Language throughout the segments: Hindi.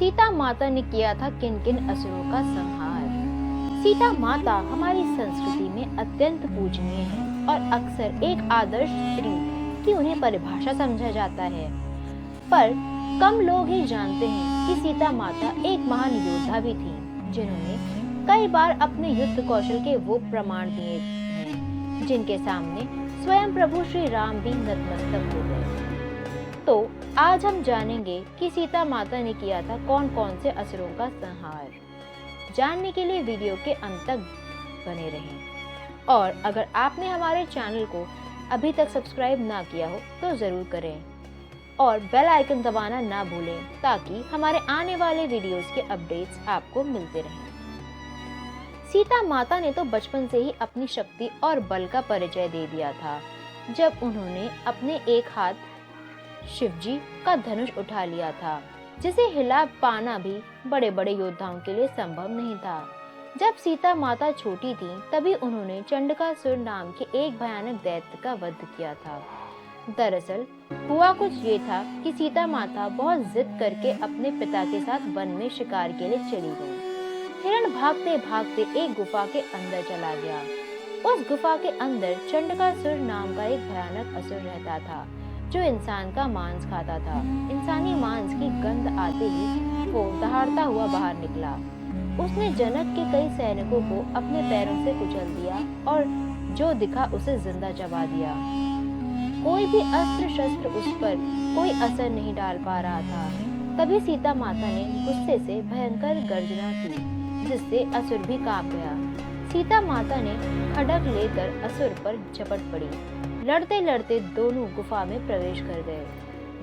सीता माता ने किया था किन किन असुरों का संहार। सीता माता हमारी संस्कृति में अत्यंत पूजनीय है और अक्सर एक आदर्श स्त्री की उन्हें परिभाषा समझा जाता है। पर कम लोग ही जानते हैं कि सीता माता एक महान योद्धा भी थी, जिन्होंने कई बार अपने युद्ध कौशल के वो प्रमाण दिए हैं जिनके सामने स्वयं प्रभु श्री राम भी नतमस्तक हो गए। तो आज हम जानेंगे कि सीता माता ने किया था कौन कौन से असुरों का संहार। जानने के लिए वीडियो के अंत तक बने रहें और अगर आपने हमारे चैनल को अभी तक सब्सक्राइब ना किया हो तो जरूर करें और बेल आइकन दबाना ना भूलें ताकि हमारे आने वाले वीडियोस के अपडेट्स आपको मिलते रहें। सीता माता ने तो बचपन से ही अपनी शक्ति और बल का परिचय दे दिया था, जब उन्होंने अपने एक हाथ शिवजी का धनुष उठा लिया था, जिसे हिला पाना भी बड़े बड़े योद्धाओं के लिए संभव नहीं था। जब सीता माता छोटी थी तभी उन्होंने चंडकासुर नाम के एक भयानक दैत्य का वध किया था। दरअसल हुआ कुछ ये था कि सीता माता बहुत जिद करके अपने पिता के साथ वन में शिकार के लिए चली गई। हिरण भागते भागते एक गुफा के अंदर चला गया। उस गुफा के अंदर चंडकासुर नाम का एक भयानक असुर रहता था, जो इंसान का मांस खाता था। इंसानी मांस की गंध आते ही वो दहाड़ता हुआ बाहर निकला। उसने जनक के कई सैनिकों को अपने पैरों से कुचल दिया और जो दिखा उसे जिंदा चबा दिया। कोई भी अस्त्र शस्त्र उस पर कोई असर नहीं डाल पा रहा था। तभी सीता माता ने गुस्से से भयंकर गर्जना की, जिससे असुर भी कांप गया। सीता माता ने खड्ग लेकर असुर पर झपट पड़ी। लड़ते लड़ते दोनों गुफा में प्रवेश कर गए।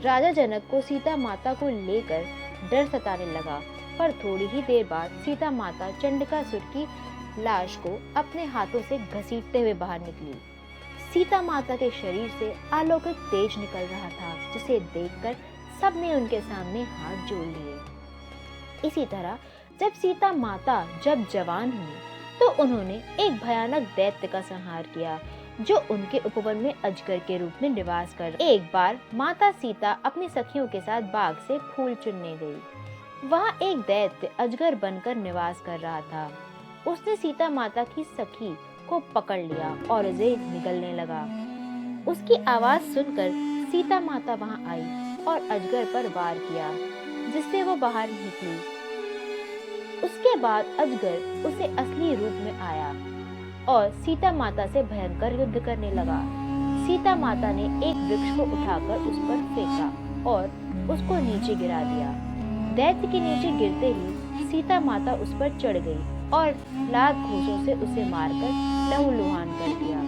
राजा जनक को सीता माता को लेकर डर सताने लगा, पर थोड़ी ही देर बाद सीता माता चंडकासुर की लाश को अपने हाथों से घसीटते हुए बाहर निकली। सीता माता के शरीर से अलौकिक तेज निकल रहा था, जिसे देखकर सबने उनके सामने हाथ जोड़ लिए। इसी तरह जब सीता माता जवान हुई तो उन्होंने एक भयानक दैत्य का संहार किया, जो उनके उपवन में अजगर के रूप में निवास कर। एक बार माता सीता अपनी सखियों के साथ बाग से फूल चुनने गई। वहाँ एक दैत्य अजगर बनकर निवास कर रहा था। उसने सीता माता की सखी को पकड़ लिया और उसे निगलने लगा। उसकी आवाज सुनकर सीता माता वहाँ आई और अजगर पर वार किया, जिससे वो बाहर निकली। उसके बाद अजगर उसे असली रूप में आया और सीता माता से भयंकर युद्ध करने लगा। सीता माता ने एक वृक्ष को उठाकर उस पर फेंका और उसको नीचे गिरा दिया। दैत्य के नीचे गिरते ही सीता माता उस पर चढ़ गई और लात घूंसों से उसे मारकर लहूलुहान कर दिया।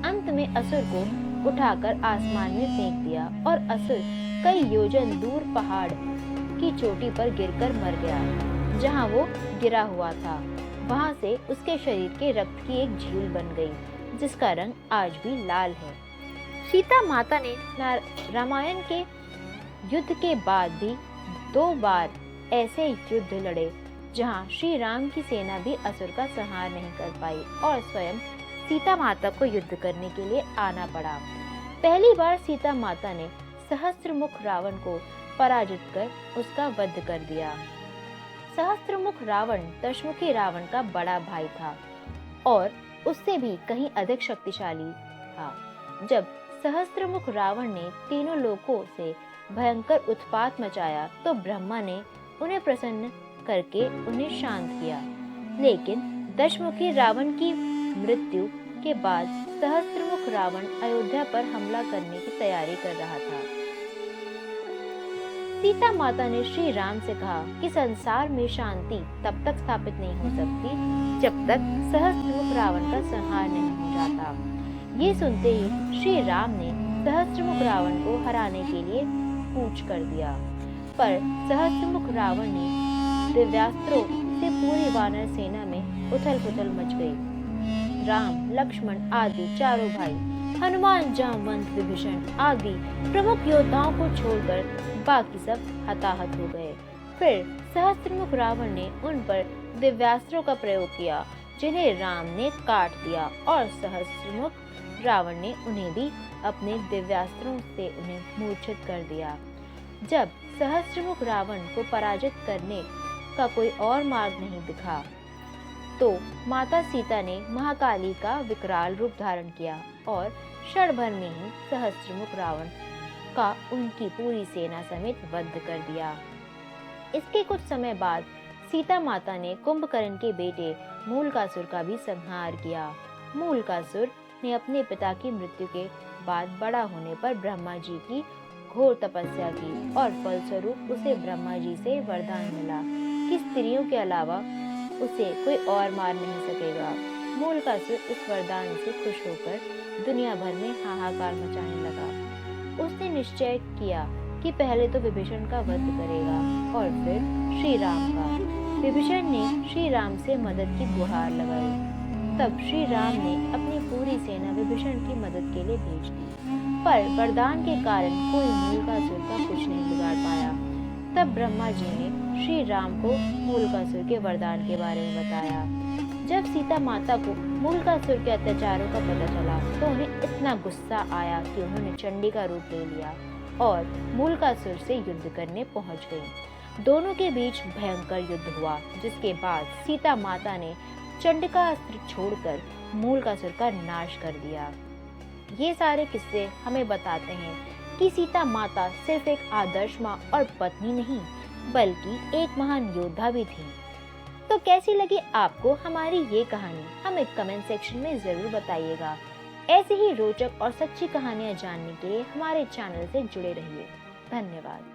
अंत में असुर को उठाकर आसमान में फेंक दिया और असुर कई योजन दूर पहाड़ की चोटी पर गिरकर मर गया। जहाँ वो गिरा हुआ था वहाँ से उसके शरीर के रक्त की एक झील बन गई, जिसका रंग आज भी लाल है। सीता माता ने रामायण के युद्ध के बाद भी 2 बार ऐसे युद्ध लड़े, जहाँ श्री राम की सेना भी असुर का संहार नहीं कर पाई और स्वयं सीता माता को युद्ध करने के लिए आना पड़ा। पहली बार सीता माता ने सहस्त्रमुख रावण को पराजित कर उसका वध कर दिया। सहस्त्रमुख रावण दशमुखी रावण का बड़ा भाई था और उससे भी कहीं अधिक शक्तिशाली था। जब सहस्त्रमुख रावण ने तीनों लोकों से भयंकर उत्पात मचाया तो ब्रह्मा ने उन्हें प्रसन्न करके उन्हें शांत किया। लेकिन दशमुखी रावण की मृत्यु के बाद सहस्त्रमुख रावण अयोध्या पर हमला करने की तैयारी कर रहा था। सीता माता ने श्री राम से कहा कि संसार में शांति तब तक स्थापित नहीं हो सकती जब तक सहस्त्रमुख रावण का संहार नहीं हो जाता। ये सुनते ही श्री राम ने सहस्त्रमुख रावण को हराने के लिए कूच कर दिया, पर सहस्त्रमुख रावण ने दिव्यास्त्रों से पूरी वानर सेना में उथल-पुथल मच गई। राम, लक्ष्मण आदि चारों भाई, हनुमान, जामवंत, विभीषण आदि प्रमुख योद्धाओं को छोड़कर बाकी सब हताहत हो गए। फिर सहस्त्रमुख रावण ने उन पर दिव्यास्त्रों का प्रयोग किया, जिन्हें राम ने काट दिया और सहस्त्रमुख रावण ने उन्हें भी अपने दिव्यास्त्रों से उन्हें मूर्छित कर दिया। जब सहस्त्रमुख रावण को पराजित करने का कोई और मार्ग नहीं दिखा, तो माता सीता ने महाकाली का विकराल रूप धारण किया और क्षण भर में ही सहस्त्रमुख रावण का उनकी पूरी सेना समेत वध कर दिया। इसके कुछ समय बाद सीता माता ने कुंभकर्ण के बेटे मूलकासुर का भी संहार किया। मूलकासुर ने अपने पिता की मृत्यु के बाद बड़ा होने पर ब्रह्मा जी की घोर तपस्या की और फलस्वरूप उसे ब्रह्मा जी से वरदान मिला कि स्त्रियों के अलावा उसे कोई और मार नहीं सकेगा। मूलकासुर इस वरदान से खुश होकर दुनिया भर में हाहाकार मचाने लगा। उसने निश्चय किया कि पहले तो विभीषण का वध करेगा और फिर श्री राम का। विभीषण ने श्री राम से मदद की गुहार लगाई। तब श्री राम ने अपनी पूरी सेना विभीषण की मदद के लिए भेज दी, पर वरदान के कारण कोई मूलकासुर का कुछ नहीं बिगाड़ पाया। तब ब्रह्मा जी ने श्री राम को मूलकासुर के वरदान के बारे में बताया। जब सीता माता को मूलकासुर के अत्याचारों का पता चला तो उन्हें इतना गुस्सा आया कि उन्होंने चंडी का रूप ले लिया और मूलकासुर से युद्ध करने पहुंच गई। दोनों के बीच भयंकर युद्ध हुआ, जिसके बाद सीता माता ने चंडिका अस्त्र छोड़कर मूलकासुर का नाश कर दिया। ये सारे किस्से हमें बताते हैं कि सीता माता सिर्फ एक आदर्श माँ और पत्नी नहीं, बल्कि एक महान योद्धा भी थी। तो कैसी लगी आपको हमारी ये कहानी? हमें कमेंट सेक्शन में जरूर बताइएगा। ऐसे ही रोचक और सच्ची कहानियाँ जानने के लिए हमारे चैनल से जुड़े रहिए। धन्यवाद।